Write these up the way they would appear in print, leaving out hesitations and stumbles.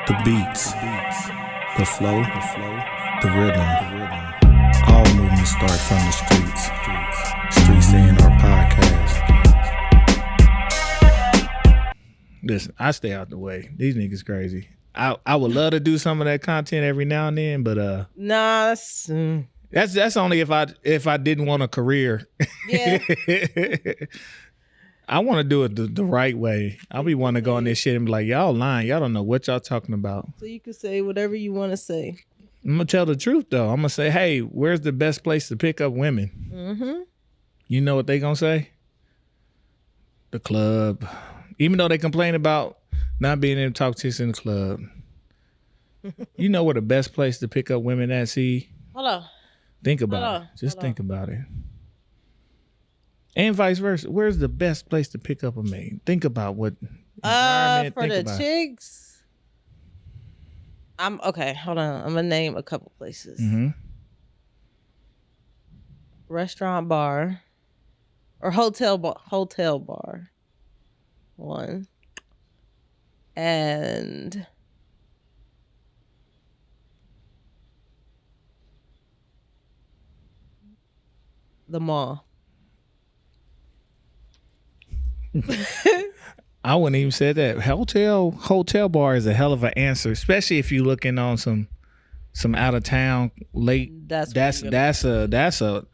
The beats, the flow, the rhythm. All movements start from the streets. Streets A&R Podcast. Listen, I stay out the way. These niggas crazy. I would love to do some of that content every now and then, but Nah, that's only if I didn't want a career. yeah. I want to do it the right way. I'll be wanting to go on this shit and be like, y'all lying. Y'all don't know what y'all talking about. So you can say whatever you want to say. I'm going to tell the truth, though. I'm going to say, hey, where's the best place to pick up women? Mm-hmm. You know what they going to say? The club. Even though they complain about not being able to talk chicks in the club. You know where the best place to pick up women at, see? Hold on. Think about it. Just think about it. And vice versa. Where's the best place to pick up a man? Think about what environment. For the chicks, okay. Hold on. I'm gonna name a couple places. Mm-hmm. Restaurant bar, or hotel bar. Hotel bar. One. And the mall. I wouldn't even say that. Hotel bar is a hell of an answer, especially if you're looking on some out of town late. That's a.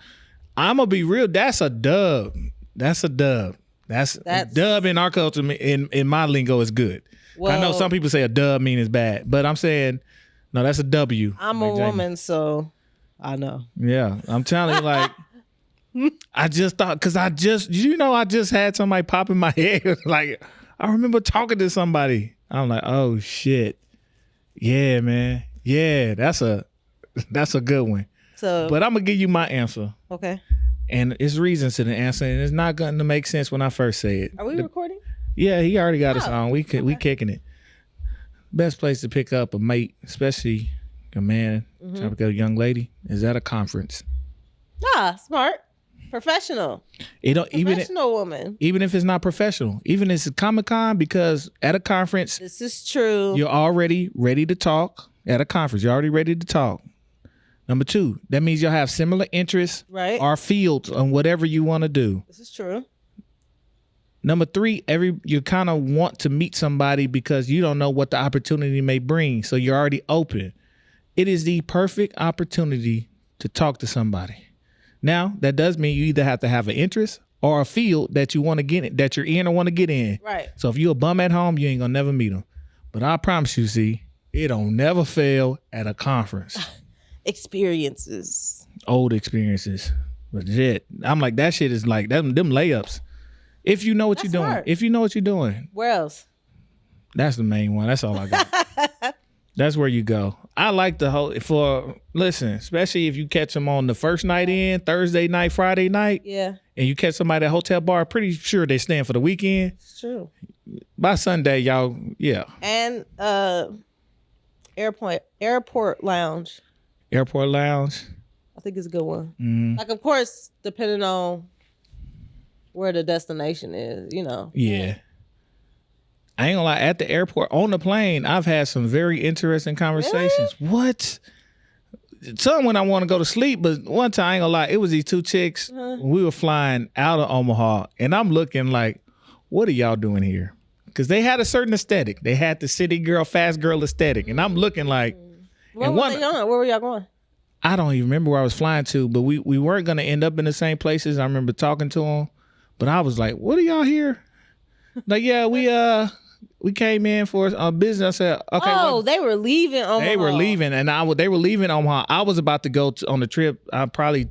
I'm gonna be real. That's a dub. That's a dub. That's a dub in our culture. In my lingo is good. Well, I know some people say a dub mean it's bad, but I'm saying no. That's a W. I'm a woman, so I know. Yeah, I'm telling you, like. I just thought, because I just had somebody pop in my head. Like, I remember talking to somebody. I'm like, oh shit. Yeah, man. Yeah, that's a good one. So, but I'm gonna give you my answer. Okay. And it's reasons to the answer, and it's not going to make sense when I first say it. Are we recording? Yeah, he already got us on. We kicking it. Best place to pick up a mate, especially a man trying to pick up a young lady, is at a conference. Ah, smart. Professional. Professional woman. Even if it's not professional, even if it's Comic-Con, because at a conference, this is true. You're already ready to talk. At a conference, you're already ready to talk. Number two, that means you'll have similar interests, right, or fields on whatever you want to do. This is true. Number three, you kind of want to meet somebody because you don't know what the opportunity may bring, so you're already open. It is the perfect opportunity to talk to somebody. Now, that does mean you either have to have an interest or a field that you want to get in, that you're in or want to get in. Right. So if you're a bum at home, you ain't gonna never meet them. But I promise you, see, it don't never fail at a conference. Experiences. Old experiences. Legit. I'm like, that shit is like them layups. If you know what you're doing. Smart. If you know what you're doing. Where else? That's the main one. That's all I got. That's where you go. I like the whole listen, especially if you catch them on the first night in, Thursday night, Friday night. Yeah. And you catch somebody at a hotel bar, pretty sure they staying for the weekend. It's true. By Sunday, y'all, yeah. And airport lounge. Airport lounge. I think it's a good one. Mm-hmm. Like, of course, depending on where the destination is, you know. Yeah. I ain't gonna lie, at the airport, on the plane, I've had some very interesting conversations. Really? What? Some when I want to go to sleep, but one time, I ain't gonna lie, it was these two chicks. We were flying out of Omaha, and I'm looking like, what are y'all doing here? Because they had a certain aesthetic. They had the city girl, fast girl aesthetic, and I'm looking like. Where were y'all going? I don't even remember where I was flying to, but we weren't gonna end up in the same places. I remember talking to them, but I was like, what are y'all here? Like, yeah, we came in for business. I said, okay. Oh, they were leaving Omaha. They were leaving, and they were leaving Omaha. I was about to go on the trip, probably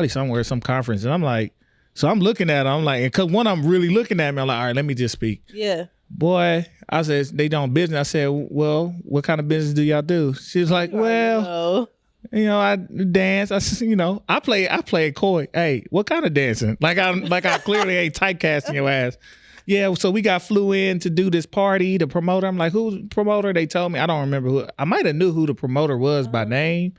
somewhere, some conference, and I'm like, so I'm looking at them, I'm like, because one of them really looking at me, I'm like, all right, let me just speak. Yeah. Boy, I said, they don't business. I said, well, what kind of business do y'all do? She's like, well, I dance. I said, I play coy. Hey, what kind of dancing? Like I clearly ain't typecasting your ass. Yeah, so we got flew in to do this party, the promoter. I'm like, who's the promoter? They told me. I don't remember who. I might have knew who the promoter was by name.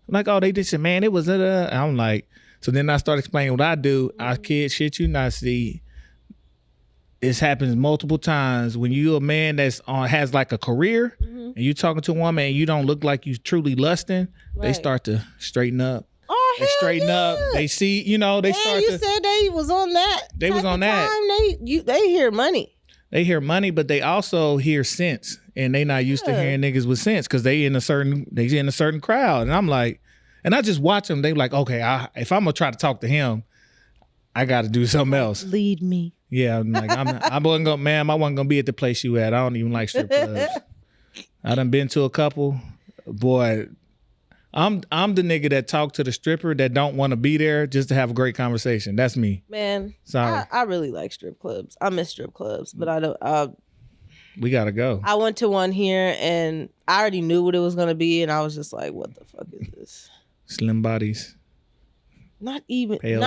I'm like, oh, they just said, man, it was I'm like, so then I started explaining what I do. I kid shit you not, see. This happens multiple times when you a man that's has like a career, and and you talking to a woman and you don't look like you truly lusting, they Right. start to straighten up. Oh, They hell straighten yeah. up. They see, you know, they Man, start you to. said they was on that. They was type on of that. time. They hear money. They hear money, but they also hear sense, and they not used to Yeah. hearing niggas with sense because they in a certain crowd. And I'm like, and I just watch them. They like, okay, if I'm gonna try to talk to him, I got to do something else. Lead me. Yeah, I'm like, I wasn't gonna, ma'am, I wasn't gonna be at the place you at. I don't even like strip clubs. I done been to a couple. Boy, I'm the nigga that talk to the stripper that don't want to be there just to have a great conversation. That's me. Man, Sorry. I really like strip clubs. I miss strip clubs, but I don't. We gotta go. I went to one here and I already knew what it was gonna be, and I was just like, "What the fuck is this?" Slim bodies. Not even Pale.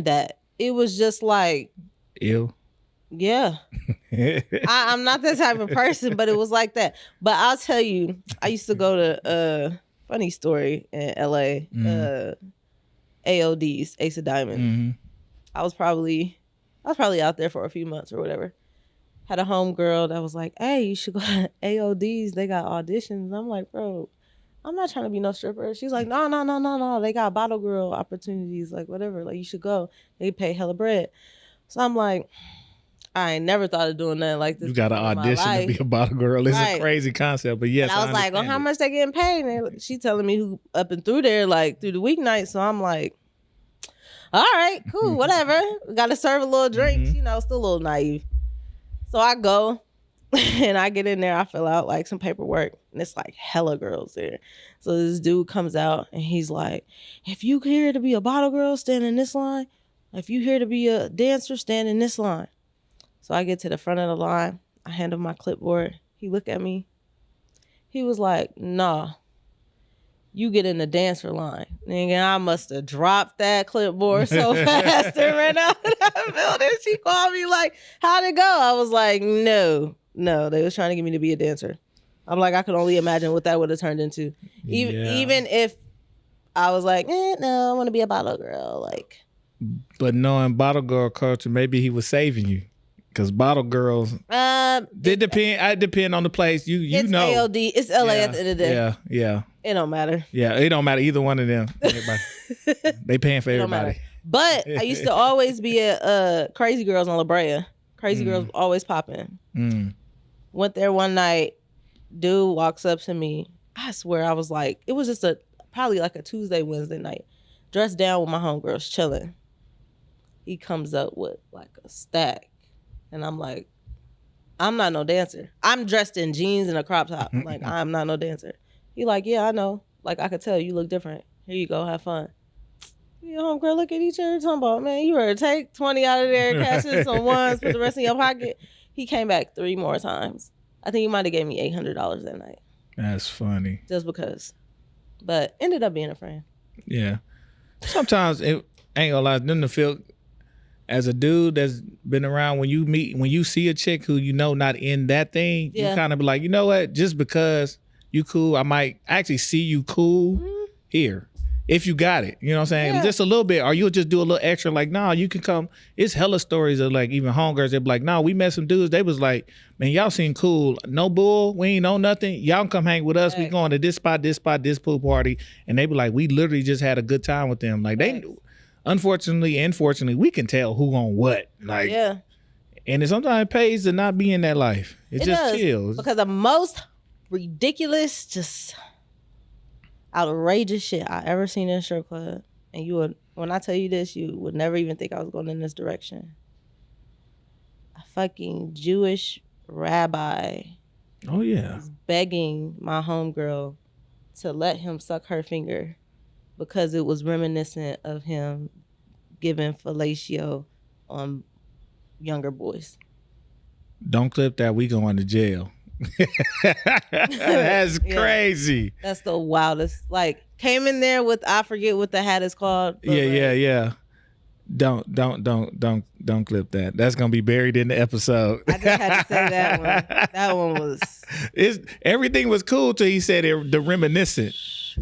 that. It was just like, Ew. yeah. I'm not that type of person, but it was like that. But I'll tell you, I used to go to funny story in LA, AOD's, Ace of Diamonds. Mm-hmm. I was probably out there for a few months or whatever. Had a homegirl that was like, "Hey, you should go to AOD's. They got auditions." I'm like, "Bro, I'm not trying to be no stripper." She's like, No. They got bottle girl opportunities, like whatever. Like you should go. They pay hella bread. So I'm like, I ain't never thought of doing nothing like this. You got to in my audition to life. be a bottle girl. It's Right. a crazy concept, but yes, And I was like, "Well, how understand much they getting paid?" And she telling me who up and through there, like through the weeknight. So I'm like, all right, cool, whatever. Got to serve a little drinks, Mhm. you know, still a little naive. So I go and I get in there. I fill out like some paperwork, and it's like hella girls there. So this dude comes out and he's like, "If you here to be a bottle girl, stand in this line. If you here to be a dancer, stand in this line." So I get to the front of the line. I hand him my clipboard. He looked at me. He was like, "Nah, you get in the dancer line." Nigga, I must have dropped that clipboard so fast and ran out of that building. She called me like, "How'd it go?" I was like, no, they was trying to get me to be a dancer. I'm like, I could only imagine what that would have turned into. Even if I was like, no, I want to be a bottle girl. Like, But knowing bottle girl culture, maybe he was saving you. Because bottle girls, it depend on the place. You it's know. AOD. It's LA at the end of the day. Yeah. It don't matter. Yeah, it don't matter either one of them. Everybody. They paying for It don't everybody. matter. But I used to always be a Crazy Girls on La Brea. Crazy Girls always popping. Went there one night. Dude walks up to me. I swear I was like, it was just probably like a Tuesday, Wednesday night. Dressed down with my homegirls chilling. He comes up with like a stack. And I'm like, I'm not no dancer. I'm dressed in jeans and a crop top. Like, I'm not no dancer. He like, yeah, I know. Like, I could tell you look different. Here you go, have fun. You know, homegirl, look at each other talking about, man, you better take 20 out of there, cash in some ones, put the rest in your pocket. He came back 3 more times. I think he might have gave me $800 that night. That's funny. Just because. But ended up being a friend. Yeah. Sometimes it ain't gonna lie, them to feel as a dude that's been around, when you see a chick who you know not in that thing, you kind of be like, you know what? Just because you cool, I might actually see you cool here. If you got it, you know what I'm saying? Yeah. Just a little bit, or you'll just do a little extra. Like, nah, you can come. It's hella stories of like even homegirls. They be like, nah, we met some dudes. They was like, man, y'all seem cool. No bull. We ain't know nothing. Y'all can come hang with us. We going to this spot, this pool party. And they be like, we literally just had a good time with them. Like they, unfortunately and fortunately, we can tell who on what. Like, and it sometimes pays to not be in that life. It just does, chills. Because the most ridiculous, just outrageous shit I ever seen in a strip club, and you would, when I tell you this, you would never even think I was going in this direction. A fucking Jewish rabbi was begging my homegirl to let him suck her finger because it was reminiscent of him giving fellatio on younger boys. Don't clip that. We going to jail. That's crazy. That's the wildest. Like, came in there with, I forget what the hat is called. Yeah. Don't clip that. That's gonna be buried in the episode. I just had to say that one. That one was. Everything was cool till he said it, the reminiscence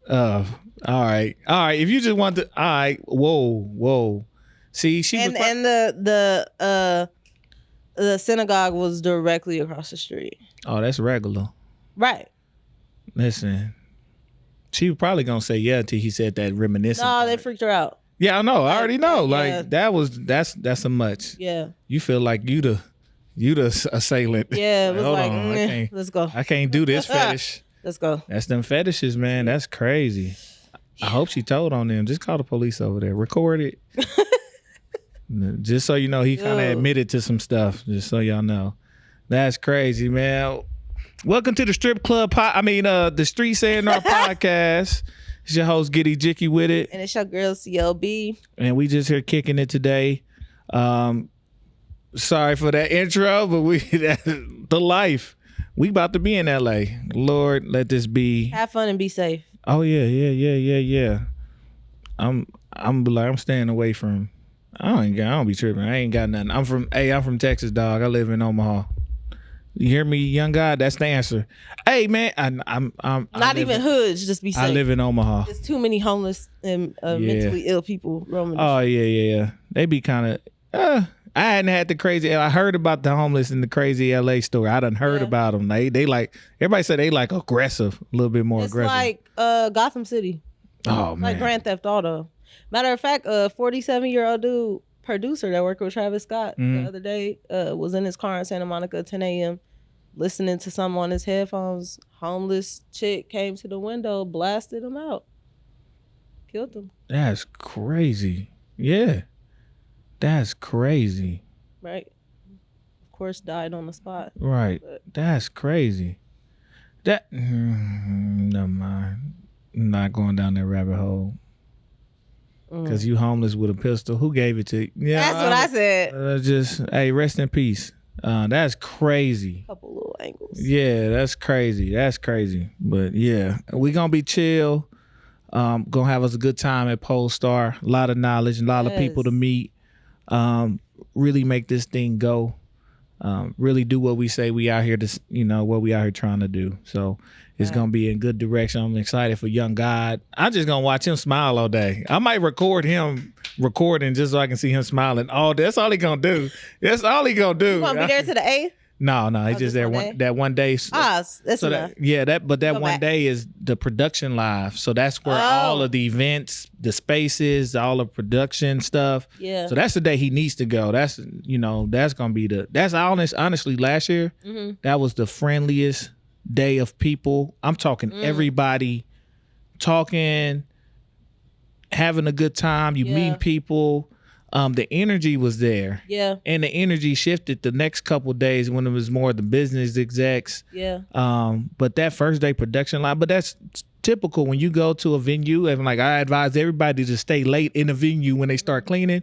of. All right. If you just want to, all right. Whoa. See, she and was the the synagogue was directly across the street. Oh, that's regular. Right. Listen, she was probably gonna say yeah until he said that reminiscent. No, they part. freaked her out. Yeah, I know. I already know. Yeah. Like that's a much. Yeah. You feel like you the assailant. Yeah, it was Hold like, on, let's go. I can't do this fetish. Let's go. That's them fetishes, man. That's crazy. I hope she told on them. Just call the police over there. Record it. Just so you know, he kind of admitted to some stuff. Just so y'all know. That's crazy, man. Welcome to the Strip Club. The Streets A&R Podcast. It's your host, Giddy Jicky with it. And it's your girl, CLB. And we just here kicking it today. Sorry for that intro, but the life. We about to be in LA. Lord, let this be. Have fun and be safe. Oh yeah. I'm staying away from. I don't be tripping. I ain't got nothing. I'm from Texas, dog. I live in Omaha. You hear me, young guy? That's the answer. Hey, man, I'm not even hoods. Just be safe. I live in Omaha. There's too many homeless and mentally ill people roaming. Oh yeah. They be kind of. I hadn't had the crazy. I heard about the homeless in the crazy LA story. I done heard about them. They like everybody said they like aggressive, a little bit more aggressive. It's like Gotham City. Oh man, like Grand Theft Auto. Matter of fact, a 47-year-old dude producer that worked with Travis Scott the other day was in his car in Santa Monica at 10 a.m. listening to something on his headphones. Homeless chick came to the window, blasted him out, killed him. That's crazy. Yeah. That's crazy. Right. Of course, died on the spot. Right. But that's crazy. Never mind. I'm not going down that rabbit hole. Because you homeless with a pistol. Who gave it to you? Yeah, that's what I said. Hey, rest in peace. That's crazy. Couple little angles. Yeah, that's crazy. But yeah, we going to be chill. Going to have us a good time at Polestar. A lot of knowledge, a lot of people to meet. Really make this thing go. Really do what we say we out here to, what we out here trying to do. So it's going to be in good direction. I'm excited for young God. I'm just going to watch him smile all day. I might record him recording just so I can see him smiling all day. That's all he going to do. That's all he going to do. You going to be there to the A? No, he's just there that one day. That's so enough. That one day is the production live. So that's where all of the events, the spaces, all the production stuff. Yeah. So that's the day he needs to go. That's that's gonna be honestly last year, that was the friendliest day of people. I'm talking everybody talking, having a good time, meeting people. The energy was there. Yeah. And the energy shifted the next couple of days when it was more the business execs. Yeah. But that first day production line, but that's typical when you go to a venue, and like I advise everybody to stay late in a venue when they start cleaning.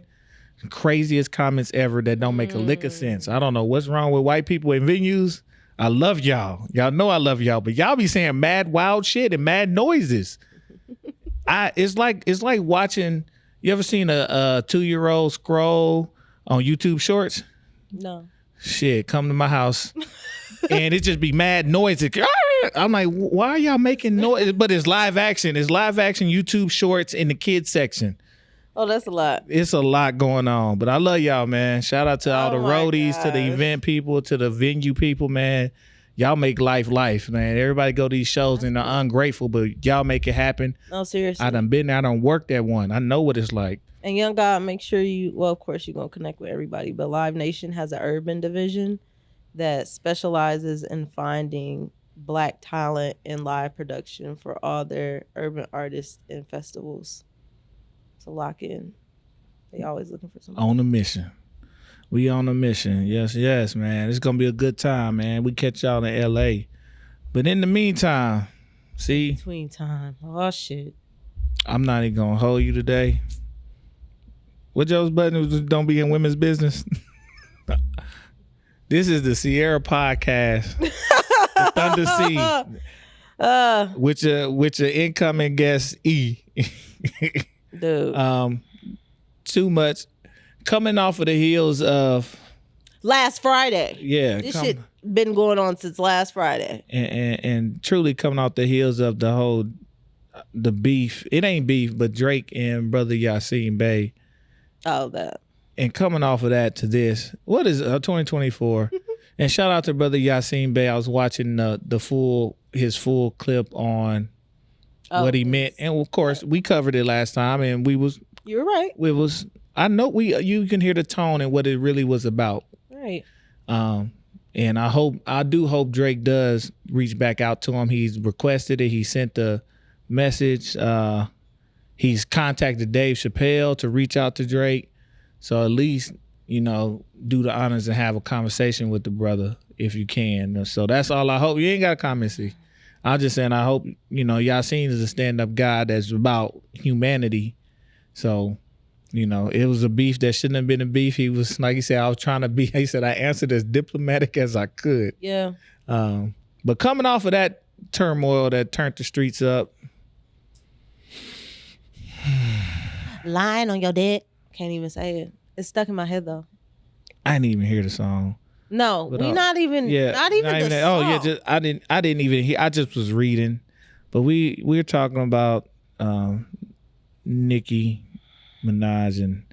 Craziest comments ever that don't make a lick of sense. I don't know what's wrong with white people in venues. I love y'all. Y'all know I love y'all, but y'all be saying mad wild shit and mad noises. It's like watching. You ever seen a 2-year-old scroll on YouTube Shorts? No. Shit, come to my house and it just be mad noises. I'm like, why are y'all making noise? But it's live action. It's live action YouTube Shorts in the kids section. Oh, that's a lot. It's a lot going on. But I love y'all, man. Shout out to all the roadies, to the event people, to the venue people, man. Y'all make life, man. Everybody go to these shows and are ungrateful, but y'all make it happen. No, seriously. I done been there. I done worked at one. I know what it's like. And young God, make sure of course you're going to connect with everybody, but Live Nation has an urban division that specializes in finding Black talent in live production for all their urban artists and festivals. So lock in. They always looking for somebody. On a mission. We on a mission. Yes, man. It's going to be a good time, man. We catch y'all in L.A. But in the meantime, see? Between time. Oh, shit. I'm not even going to hold you today. What Joe's button was don't be in women's business? This is the Sierra Podcast. The Thunder C. With your incoming guest, E. Dude. Too much. Coming off of the heels of last Friday. Yeah. This shit been going on since last Friday. And truly coming off the heels of the beef. It ain't beef, but Drake and brother Yasin Bey. Oh, that. And coming off of that to this, what is 2024? And shout out to brother Yasin Bey. I was watching his full clip on what he meant, and of course we covered it last time, and you're right. I know you can hear the tone and what it really was about. Right. And I do hope Drake does reach back out to him. He's requested it. He sent the message. He's contacted Dave Chappelle to reach out to Drake. So at least, do the honors and have a conversation with the brother if you can. So that's all I hope. You ain't got a comment, see. I'm just saying I hope, Yasin is a stand-up guy that's about humanity. So, it was a beef that shouldn't have been a beef. He was, like he said, he said, I answered as diplomatic as I could. Yeah. But coming off of that turmoil that turned the streets up. Lying on your dad. Can't even say it. It's stuck in my head though. I didn't even hear the song. No, not even the song. Oh yeah, I didn't even hear. I just was reading, but we're talking about Nicki Minaj and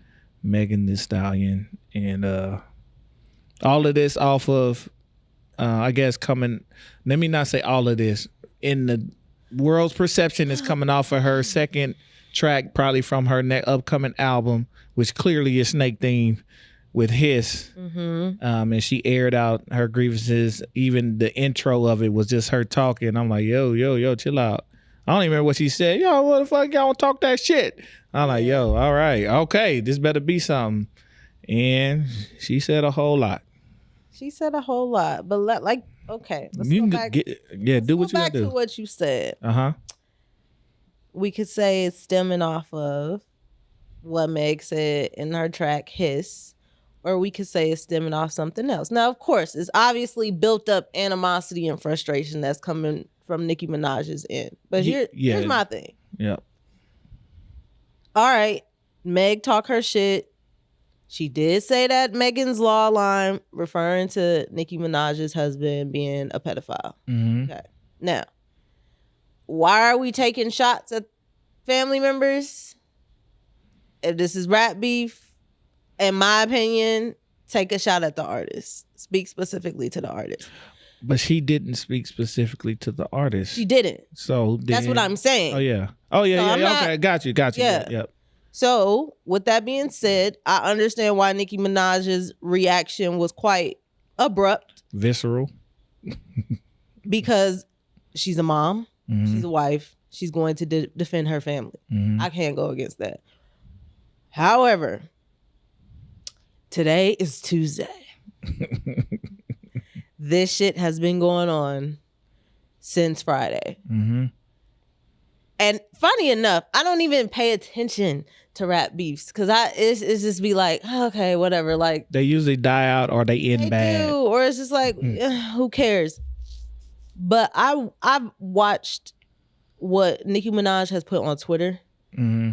Megan Thee Stallion, and all of this off of I guess coming. Let me not say all of this in the world's perception is coming off of her second track, probably from her upcoming album, which clearly is snake themed with Hiss. Mm-hmm. And she aired out her grievances. Even the intro of it was just her talking. I'm like, yo, chill out. I don't even remember what she said. Yo, what the fuck, y'all want to talk that shit? I'm like, yo, all right, okay, this better be something. And she said a whole lot. But okay, let's go back. Do what you gotta do. Back to what you said. Uh-huh. We could say it's stemming off of what Meg said in her track Hiss, or we could say it's stemming off something else. Now, of course, it's obviously built up animosity and frustration that's coming from Nicki Minaj's end. But here's my thing. Yeah. All right, Meg talk her shit. She did say that Megan's Law line, referring to Nicki Minaj's husband being a pedophile. Mm-hmm. Okay. Now, why are we taking shots at family members? If this is rap beef, in my opinion, take a shot at the artist. Speak specifically to the artist. But she didn't speak specifically to the artist. She didn't. So that's what I'm saying. Oh yeah. Okay, got you. Yeah. Yep. So with that being said, I understand why Nicki Minaj's reaction was quite abrupt. Visceral. Because she's a mom. Mm-hmm. She's a wife. She's going to defend her family. Mm-hmm. I can't go against that. However, today is Tuesday. This shit has been going on since Friday. Mm-hmm. And funny enough, I don't even pay attention to rap beefs because it's just be like, okay, whatever. Like they usually die out or they end bad. Do, or it's just like, who cares? But I've watched what Nicki Minaj has put on Twitter. Mm-hmm.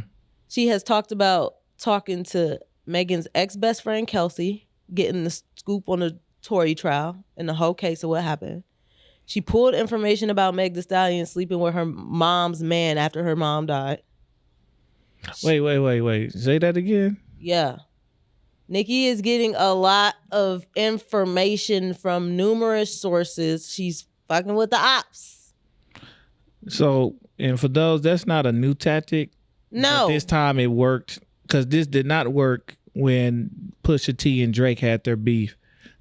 She has talked about talking to Megan's ex-best friend, Kelsey, getting the scoop on the Tory trial and the whole case of what happened. She pulled information about Meg Thee Stallion sleeping with her mom's man after her mom died. Wait. Say that again? Yeah. Nicki is getting a lot of information from numerous sources. She's fucking with the ops. So, and for those, that's not a new tactic. No. But this time it worked because this did not work when Pusha T and Drake had their beef.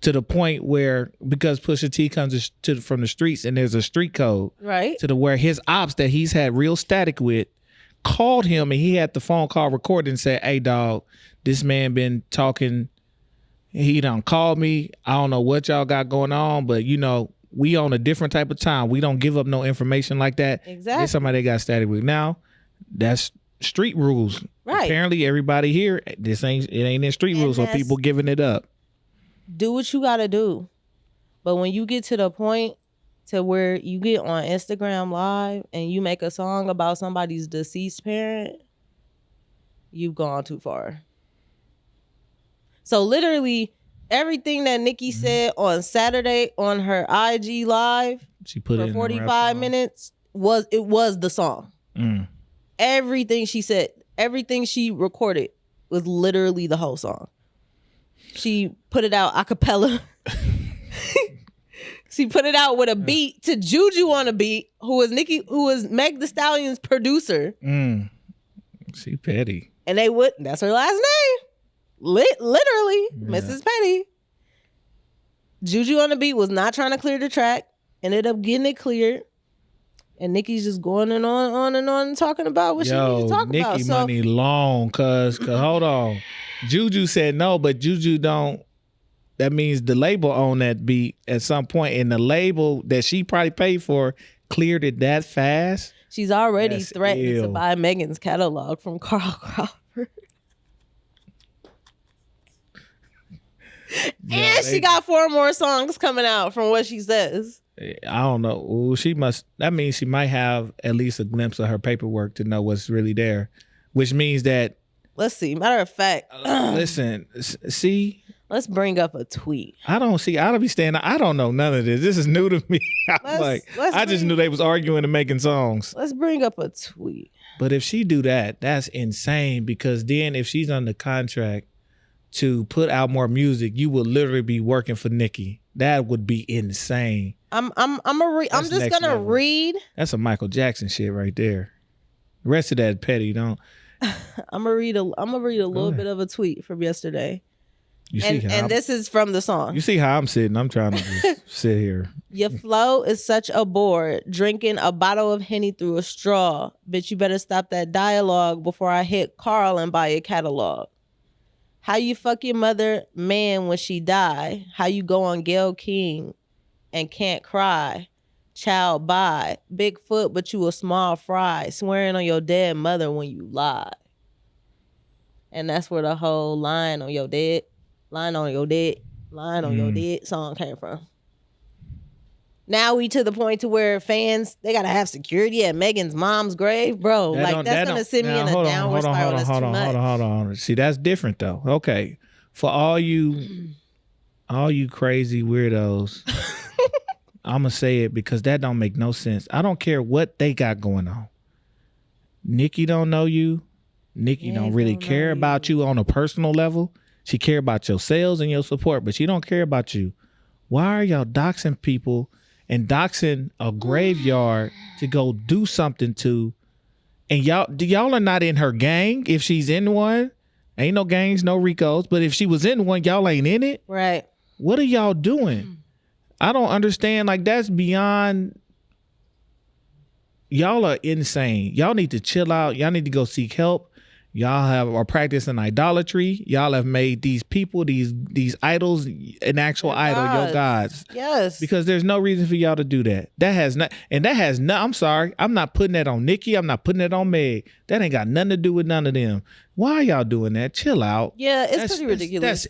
To the point where, because Pusha T comes from the streets and there's a street code. Right. To the where his ops that he's had real static with called him and he had the phone call recorded and said, hey dog, this man been talking. He done called me. I don't know what y'all got going on, but we on a different type of time. We don't give up no information like that. Exactly. There's somebody that got static with. Now, that's street rules. Right. Apparently everybody here, it ain't in street rules, so people giving it up. Do what you gotta do. But when you get to the point to where you get on Instagram Live and you make a song about somebody's deceased parent, you've gone too far. So literally everything that Nicki said on Saturday on her IG Live, she put for 45 minutes was the song. Everything she said, everything she recorded was literally the whole song. she put it out a cappella. She put it out with a beat to Juju on a beat, who was Meg Thee Stallion's producer. She petty. And that's her last name. Literally, Mrs. Petty. Juju on the beat was not trying to clear the track. Ended up getting it cleared. And Nicki's just going on and talking about what she needs to talk Nicki about. So money long, cause hold on. Juju said no, but Juju don't. That means the label owned that beat at some point, and the label that she probably paid for cleared it that fast. She's already threatened to buy Megan's catalog from Carl Crawford. And she got 4 more songs coming out from what she says. I don't know. Ooh, that means she might have at least a glimpse of her paperwork to know what's really there, which means that. Let's see. Matter of fact. Listen, see. Let's bring up a tweet. I don't be standing. I don't know none of this. This is new to me. I just knew they was arguing and making songs. Let's bring up a tweet. But if she do that, that's insane, because then if she's under contract to put out more music, you will literally be working for Nicki. That would be insane. I'm just gonna read. That's a Michael Jackson shit right there. The rest of that petty don't. I'm gonna read a little bit of a tweet from yesterday. And this is from the song. You see how I'm sitting? I'm trying to just sit here. Your flow is such a bore. Drinking a bottle of Henny through a straw. Bitch, you better stop that dialogue before I hit Carl and buy your catalog. How you fuck your mother, man, when she die? How you go on Gayle King and can't cry? Child, bye. Big foot, but you a small fry. Swearing on your dead mother when you lie. And that's where the whole line on your dead song came from. Now we to the point to where fans, they gotta have security at Megan's mom's grave, bro. That's gonna send me in a downward spiral. That's too much. Hold on. See, that's different though. Okay, for all you crazy weirdos, I'm gonna say it because that don't make no sense. I don't care what they got going on. Nicki don't know you. Nicki don't really care about you on a personal level. She care about your sales and your support, but she don't care about you. Why are y'all doxing people and doxing a graveyard to go do something to? And y'all are not in her gang if she's in one. Ain't no gangs, no Ricos. But if she was in one, y'all ain't in it. Right. What are y'all doing? I don't understand. Like, that's beyond. Y'all are insane. Y'all need to chill out. Y'all need to go seek help. Y'all are practicing idolatry. Y'all have made these people, these idols, an actual idol, your gods. Yes. Because there's no reason for y'all to do that. I'm sorry. I'm not putting that on Nicki. I'm not putting that on Meg. That ain't got nothing to do with none of them. Why are y'all doing that? Chill out. Yeah, it's pretty ridiculous.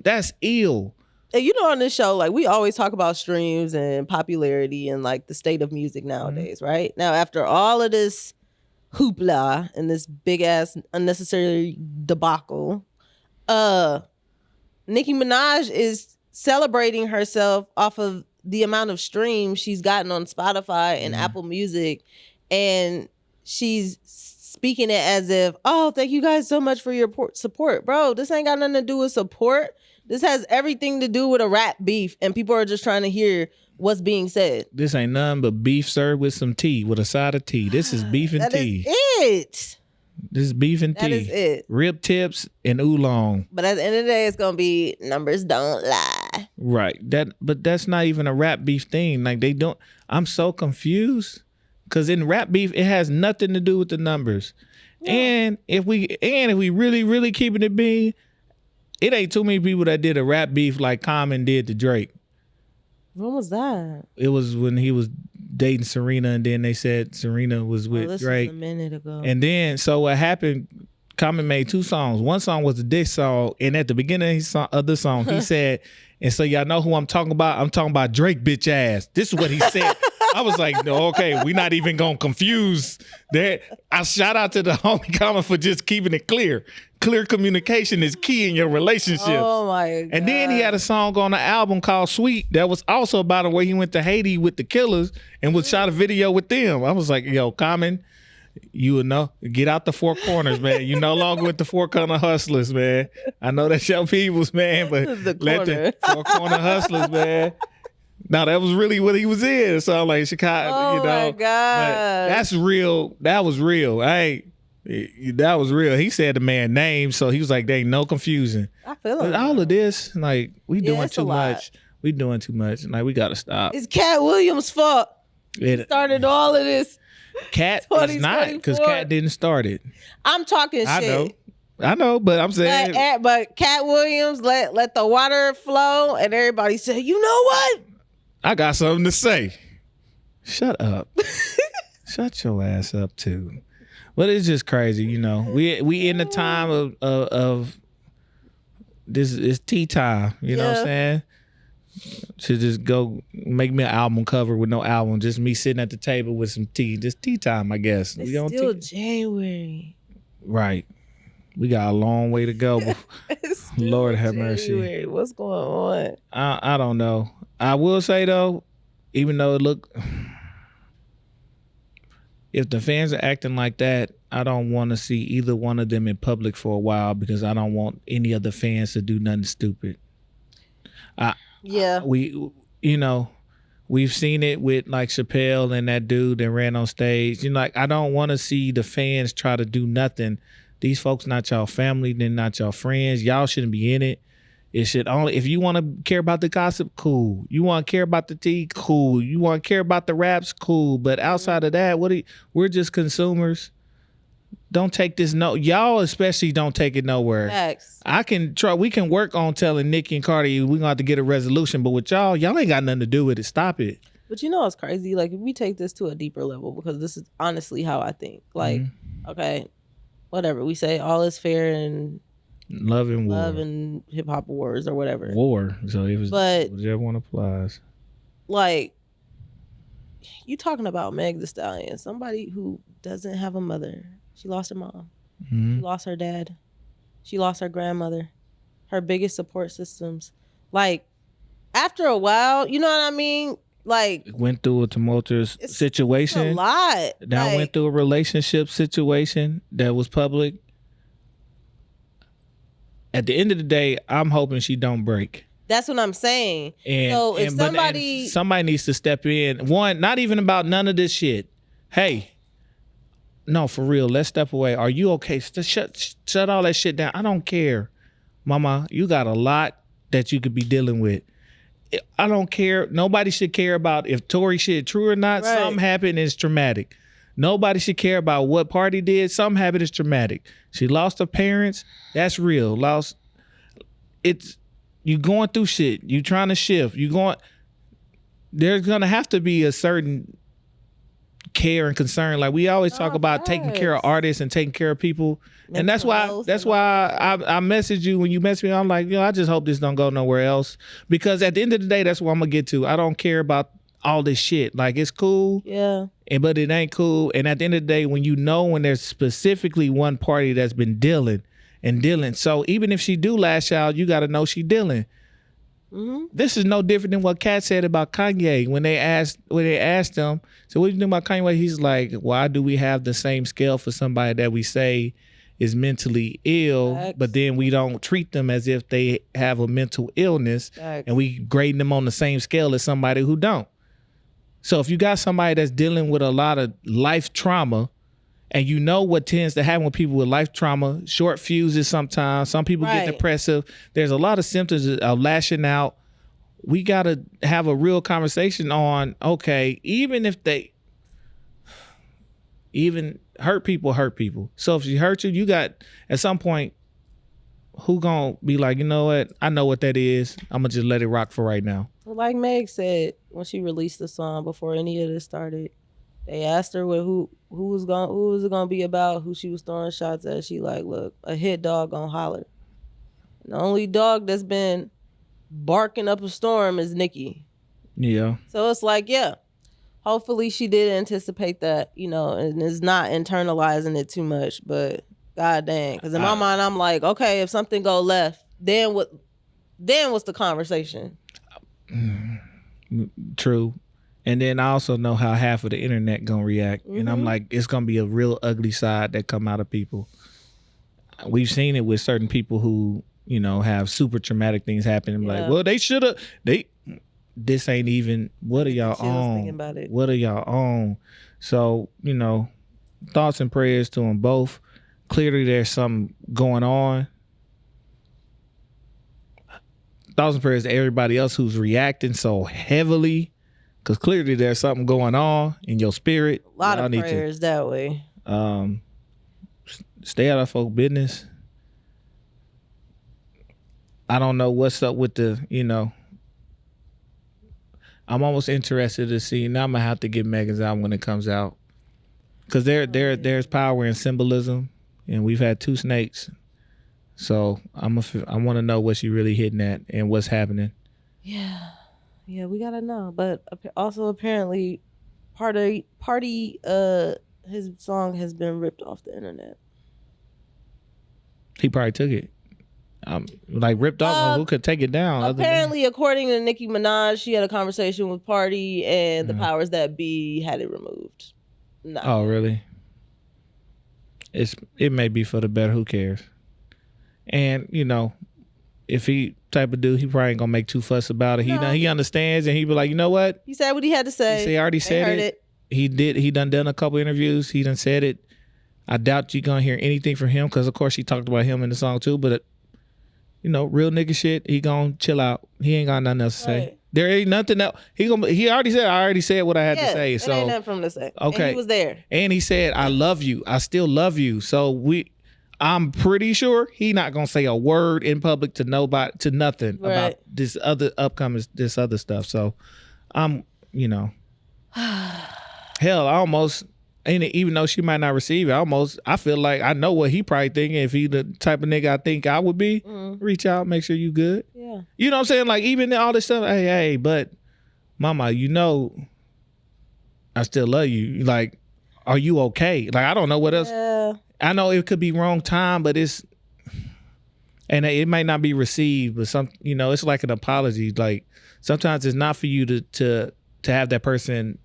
That's ill. And you know, on this show, like, we always talk about streams and popularity and like the state of music nowadays, right? Now, after all of this hoopla and this big ass unnecessary debacle, Nicki Minaj is celebrating herself off of the amount of streams she's gotten on Spotify and Apple Music, and she's speaking it as if, oh, thank you guys so much for your support. Bro, this ain't got nothing to do with support. This has everything to do with a rap beef, and people are just trying to hear what's being said. This ain't nothing but beef served with some tea, with a side of tea. This is beef and tea. That is it. This is beef and tea. That is it. Rib tips and oolong. But at the end of the day, it's gonna be numbers don't lie. Right. But that's not even a rap beef thing. Like, they don't. I'm so confused, because in rap beef, it has nothing to do with the numbers. Yeah. And if we really, really keeping it being, it ain't too many people that did a rap beef like Common did to Drake. When was that? It was when he was dating Serena, and then they said Serena was with Drake. Was a minute ago. And then, so what happened, Common made 2 songs. One song was a diss song, and at the beginning of the song, he said, and so y'all know who I'm talking about? I'm talking about Drake, bitch ass. This is what he said. I was like, no, okay, we're not even going to confuse that. I shout out to the homie Common for just keeping it clear. Clear communication is key in your relationship. Oh my God. And then he had a song on the album called Sweet that was also about the way he went to Haiti with the Killers and was shot a video with them. I was like, yo, Common, You would know. Get out the four corners, man. You no longer with the four corner hustlers, man. I know that's your peoples, man, but let the four corner hustlers, man. No, that was really what he was in. So I'm like, Chicago, Oh my God. That's real. That was real. That was real. He said the man name, so he was like, there ain't no confusion. I feel it. All of this, like, we doing it's a too lot. much. We doing too much. Like, we gotta stop. It's Cat Williams' fault. It Started all of this. Cat is not, because Cat didn't start it. I'm talking shit. I know, but I'm saying. But Cat Williams let the water flow, and everybody said, you know what? I got something to say. Shut up. Shut your ass up too. But it's just crazy, you know. We in the time of this is tea time. You know what I'm saying? Should just go make me an album cover with no album, just me sitting at the table with some tea. Just tea time, I guess. It's still January. Right. We got a long way to go. Lord have mercy. What's going on? I don't know. I will say though, even though if the fans are acting like that, I don't want to see either one of them in public for a while, because I don't want any of the fans to do nothing stupid. We've seen it with like Chappelle and that dude that ran on stage. You know, like, I don't want to see the fans try to do nothing. These folks not y'all family, they're not y'all friends. Y'all shouldn't be in it. It should only, if you want to care about the gossip, cool. You want to care about the tea, cool. You want to care about the raps, cool. But outside of that, we're just consumers. Don't take this y'all especially don't take it nowhere. Facts. We can work on telling Nicki and Cardi we're gonna have to get a resolution, but with y'all ain't got nothing to do with it. Stop it. But you know what's crazy? Like, if we take this to a deeper level, because this is honestly how I think. Like, okay, whatever. We say all is fair in love and war. Love and hip hop wars or whatever. War. So it was, but whichever one applies. Like, you talking about Meg Thee Stallion, somebody who doesn't have a mother. She lost her mom. Mm-hmm. She lost her dad. She lost her grandmother. Her biggest support systems. Like, after a while, you know what I mean? Like, went through a tumultuous situation. It's a lot. Now went through a relationship situation that was public. At the end of the day, I'm hoping she don't break. That's what I'm saying. Somebody needs to step in. One, not even about none of this shit. Hey, no, for real, let's step away. Are you okay? Shut all that shit down. I don't care. Mama, you got a lot that you could be dealing with. I don't care. Nobody should care about if Tory shit true or not. Right. Something happened, it's traumatic. Nobody should care about what party did. Something happened, it's traumatic. She lost her parents. That's real. You going through shit. You trying to shift. There's gonna have to be a certain care and concern. Like, we always talk about taking care of artists and taking care of people. And that's why I messaged you when you messaged me. I'm like, I just hope this don't go nowhere else. Because at the end of the day, that's what I'm gonna get to. I don't care about all this shit. Like, it's cool. Yeah. But it ain't cool. And at the end of the day, when there's specifically one party that's been dealing. So even if she do lash out, you gotta know she dealing. Mm-hmm. This is no different than what Kat said about Kanye when they asked him, so what do you think about Kanye? He's like, why do we have the same scale for somebody that we say is mentally ill, but then we don't treat them as if they have a mental illness, and we grade them on the same scale as somebody who don't? So if you got somebody that's dealing with a lot of life trauma, and you know what tends to happen with people with life trauma, short fuses sometimes. Some people get depressive. There's a lot of symptoms of lashing out. We got to have a real conversation on, okay, even hurt people. So if she hurt you, you got, at some point, who gonna be like, you know what? I know what that is. I'm gonna just let it rock for right now. Well, like Meg said, when she released the song before any of this started, they asked her who was it gonna be about, who she was throwing shots at. She like, look, a hit dog gonna holler. The only dog that's been barking up a storm is Nicki. Yeah. So it's like, yeah, hopefully she did anticipate that, and is not internalizing it too much. But god dang, because in my mind, I'm like, okay, if something go left, then what? Then what's the conversation? True. And then I also know how half of the internet gonna react. Mm-hmm. And I'm like, it's gonna be a real ugly side that come out of people. We've seen it with certain people who, you know, have super traumatic things happen. And like, well, they should have. This ain't even. What are y'all on? What are y'all on? So, you know, thoughts and prayers to them both. Clearly, there's something going on. Thoughts and prayers to everybody else who's reacting so heavily, because clearly there's something going on in your spirit. A lot of prayers that way. Stay out of folk business. I don't know what's up with the, you know. I'm almost interested to see. Now I'm gonna have to get Megan's album when it comes out, because there's power in symbolism, and we've had 2 snakes, so I want to know what she really hitting at and what's happening. Yeah, we gotta know. But also apparently, Party, his song has been ripped off the internet. He probably took it. Like ripped off. Who could take it down? Apparently, according to Nicki Minaj, she had a conversation with Party, and the powers that be had it removed. Oh, really? It may be for the better. Who cares? And you know, if he type of dude, he probably ain't gonna make too fuss about it. He understands, and he be like, you know what? He said what he had to say. He already said it. He done a couple interviews. He done said it. I doubt you gonna hear anything from him, because of course she talked about him in the song too. But you know, real nigga shit. He gonna chill out. He ain't got nothing else to say. There ain't nothing else. He already said. I already said what I had to say. So ain't nothing for him to say. Okay, and he was there. And he said, "I love you. I still love you." So I'm pretty sure he not gonna say a word in public to nobody, to nothing about this other stuff. So I'm, you know, hell, I almost. And even though she might not receive it, I feel like I know what he probably thinking. If he the type of nigga I think I would be, reach out, make sure you good. Yeah. You know what I'm saying? Like, even all this stuff, hey, but mama, you know, I still love you. Like, are you okay? Like, I don't know what else. Yeah. I know it could be wrong time, but and it might not be received, but you know, it's like an apology. Like, sometimes it's not for you to have that person,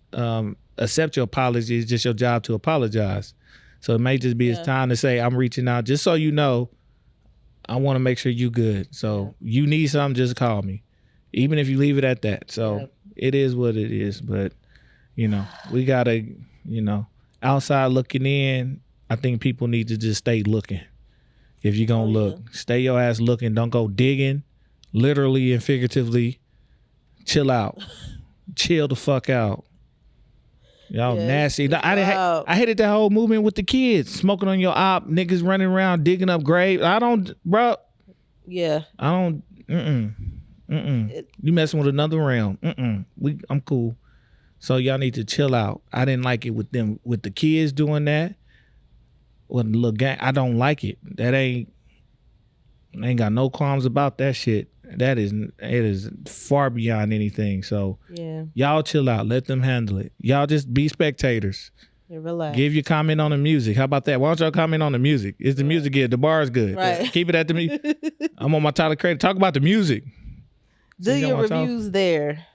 accept your apology. It's just your job to apologize. So it may just be his time to say, I'm reaching out just so you know, I want to make sure you good. So you need something, just call me, even if you leave it at that. So it is what it is. But you know, we gotta, you know, outside looking in, I think people need to just stay looking. If you're gonna look, stay your ass looking. Don't go digging, literally and figuratively. Chill out. Chill the fuck out. Y'all nasty. I hated that whole movement with the kids smoking on your op, niggas running around digging up graves. Bro. Yeah. I don't. You messing with another realm. I'm cool. So y'all need to chill out. I didn't like it with the kids doing that. With the little gang, I don't like it. I ain't got no qualms about that shit. It is far beyond anything. So y'all chill out. Let them handle it. Y'all just be spectators. Yeah, relax. Give your comment on the music. How about that? Why don't y'all comment on the music? Is the music good? The bar is good. Right. Keep it at the music. I'm on my Tyler Credit. Talk about the music. Do your reviews there.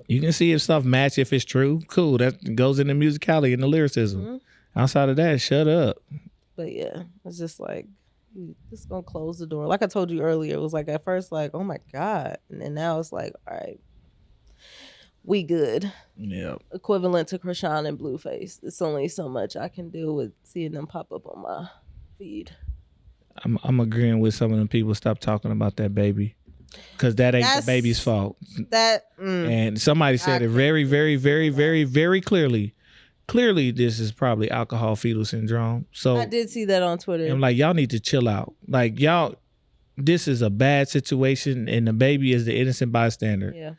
You can see if stuff match, if it's true. Cool. That goes in the musicality and the lyricism. Outside of that, shut up. But yeah, it's just like, just gonna close the door. Like I told you earlier, it was like at first like, oh my God. And then now it's like, all right, we good. Yeah. Equivalent to Krishan and Blueface. It's only so much I can do with seeing them pop up on my feed. I'm agreeing with some of them people. Stop talking about that baby. Because that ain't the baby's fault. And somebody said it very, very, very, very, very clearly. Clearly, this is probably alcohol fetal syndrome. So I did see that on Twitter. I'm like, y'all need to chill out. Like, y'all, this is a bad situation, and the baby is the innocent bystander. Yeah.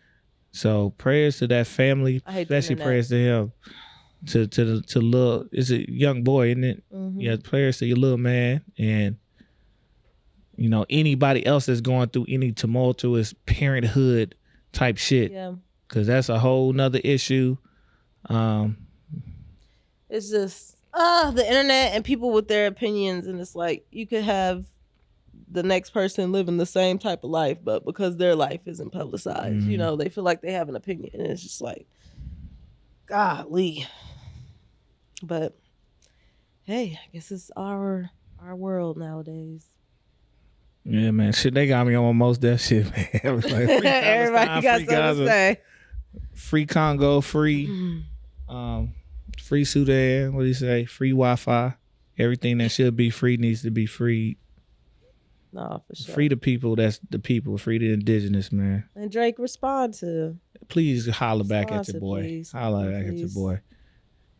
So prayers to that family, especially prayers to him, to little. It's a young boy, isn't it? Mm-hmm. Yeah. Prayers to your little man, and you know, anybody else that's going through any tumultuous parenthood type shit. Yeah. Because that's a whole nother issue. It's just the internet and people with their opinions, and it's like you could have the next person living the same type of life, but because their life isn't publicized, you know, they feel like they have an opinion, and it's just like, Golly. But hey, I guess it's our world nowadays. Yeah, man. Shit, they got me on most that shit, man. I was like, free everybody got something to say. Free Congo, free Sudan. What do you say? Free Wi-Fi. Everything that should be free needs to be free. No, for sure. Free the people. That's the people. Free the indigenous, man. And Drake respond to. Please holler back at your boy. Please. Holler back at your boy.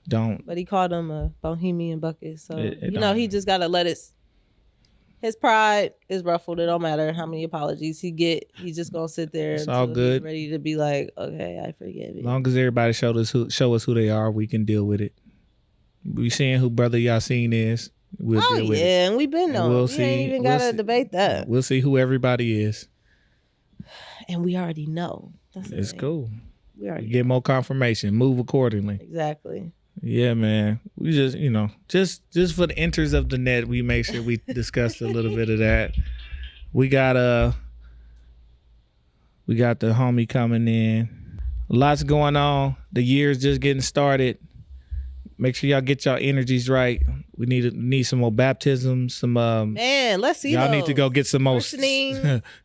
Don't. But he called him a bohemian bucket. So, he just got to let it. His pride is ruffled. It don't matter how many apologies he get. He's just going to sit there. It's all good. He's ready to be like, okay, I forgive you. As long as everybody show us who they are, we can deal with it. We seeing who Brother Yasin is. We'll deal with it. And we've been on. We ain't even got to debate that. We'll see who everybody is. And we already know. It's cool. We already get more confirmation. Move accordingly. Exactly. Yeah, man. We just, just for the enters of the net, we make sure we discussed a little bit of that. We got the homie coming in. Lots going on. The year's just getting started. Make sure y'all get y'all energies right. We need some more baptisms. Some man, let's see. Y'all those. Need to go get some more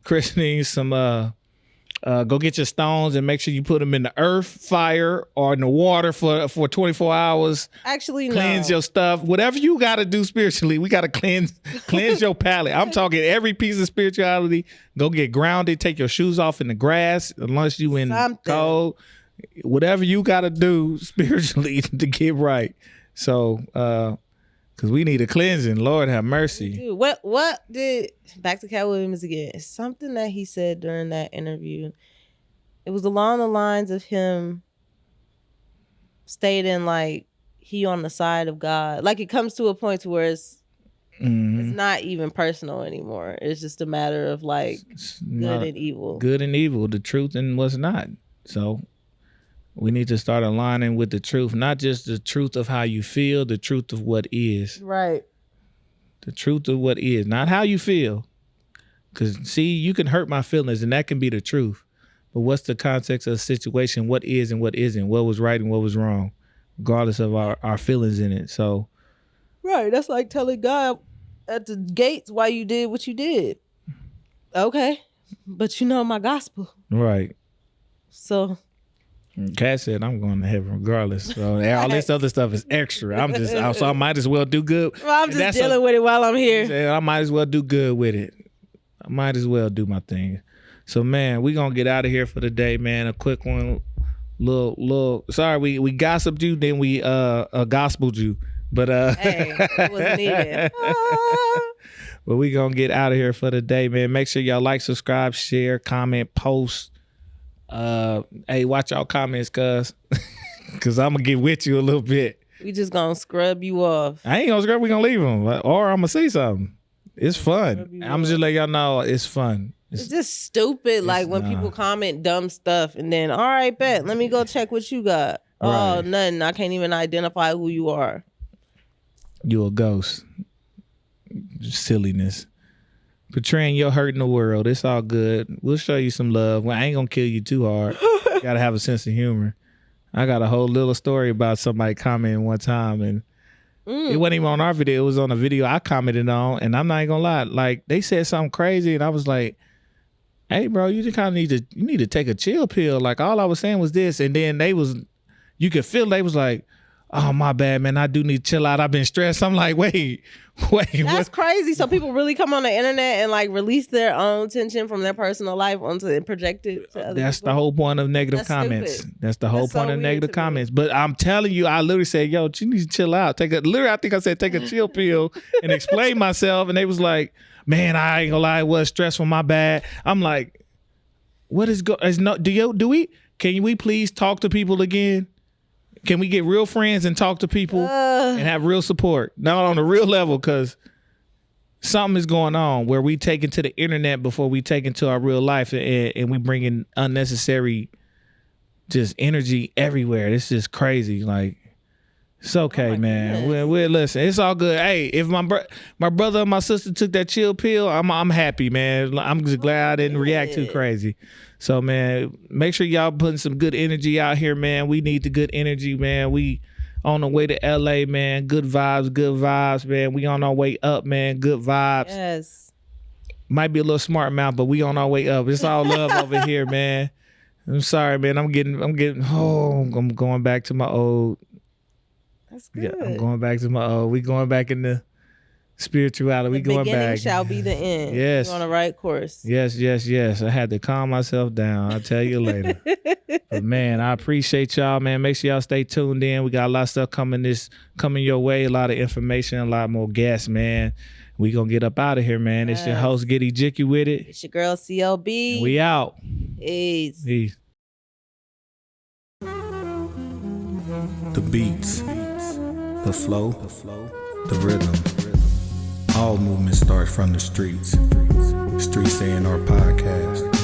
christening. Some go get your stones and make sure you put them in the earth, fire, or in the water for 24 hours. Actually, cleanse your stuff. Whatever you got to do spiritually, we got to cleanse your palate. I'm talking every piece of spirituality. Go get grounded. Take your shoes off in the grass unless you in cold. Whatever you got to do spiritually to get right. So, because we need a cleansing. Lord have mercy. Dude, what did, back to Cat Williams again, it's something that he said during that interview. It was along the lines of him stating like he on the side of God. Like it comes to a point to where it's not even personal anymore. It's just a matter of like good and evil. Good and evil, the truth and what's not. So we need to start aligning with the truth, not just the truth of how you feel, the truth of what is. Right. The truth of what is, not how you feel. Because, see, you can hurt my feelings, and that can be the truth. But what's the context of the situation? What is and what isn't? What was right and what was wrong? Regardless of our feelings in it. So, right. That's like telling God at the gates why you did what you did. Okay. But you know my gospel. Right. So... Cat said, I'm going to heaven regardless. So all this other stuff is extra. So I might as well do good. Well, I'm just dealing with it while I'm here. I might as well do good with it. I might as well do my thing. So, man, we going to get out of here for the day, man. A quick one. Little. Sorry, we gossiped you, then we gospeled you. But hey, it wasn't needed. But we going to get out of here for the day, man. Make sure y'all like, subscribe, share, comment, post. Hey, watch y'all comments, cuz I'm gonna get with you a little bit. We just gonna scrub you off. I ain't gonna scrub. We gonna leave them, or I'm gonna say something. It's fun. I'm just let y'all know it's fun. It's just stupid. Like when people comment dumb stuff, and then all right, bet. Let me go check what you got. Right. Oh, nothing. I can't even identify who you are. You a ghost. Silliness. Portraying your hurt in the world. It's all good. We'll show you some love. Well, I ain't gonna kill you too hard. You gotta have a sense of humor. I got a whole little story about somebody commenting one time, and it wasn't even on our video. It was on a video I commented on, and I'm not even gonna lie. Like they said something crazy, and I was like, "Hey, bro, you just kind of need to take a chill pill." Like all I was saying was this, and then you could feel they was like, "Oh, my bad, man. I do need to chill out. I've been stressed." I'm like, wait. That's crazy. So people really come on the internet and like release their own tension from their personal life onto and project it to other That's people. The whole point of negative comments. Stupid. That's the whole point of negative comments. But I'm telling you, I literally said, yo, you need to chill out. I think I said take a chill pill and explain myself. And they was like, man, I ain't gonna lie, it was stressful, my bad. I'm like, what is can we please talk to people again? Can we get real friends and talk to people and have real support? Not on a real level, because something is going on where we take into the internet before we take into our real life, and we bring in unnecessary just energy everywhere. It's just crazy. Like It's okay, man. We'll listen. It's all good. Hey, if my brother and my sister took that chill pill, I'm happy, man. I'm just glad I didn't react too crazy. So, man, make sure y'all putting some good energy out here, man. We need the good energy, man. We on the way to LA, man. Good vibes, man. We on our way up, man. Good vibes. Yes. Might be a little smart mouth, but we on our way up. It's all love over here, man. I'm sorry, man. I'm going back to my old. That's good. Yeah, I'm going back to my old. We going back in the spirituality. We going back. The beginning shall be the end. Yes. You're on the right course. Yes. I had to calm myself down. I'll tell you later. But man, I appreciate y'all, man. Make sure y'all stay tuned in. We got a lot of stuff coming your way. A lot of information, a lot more guests, man. We gonna get up out of here, man. It's your host, Giddy Jicky with it. It's your girl, CLB. And we out. Peace. The beats, the flow, the rhythm. All movement starts from the streets. Streets A&R Podcast.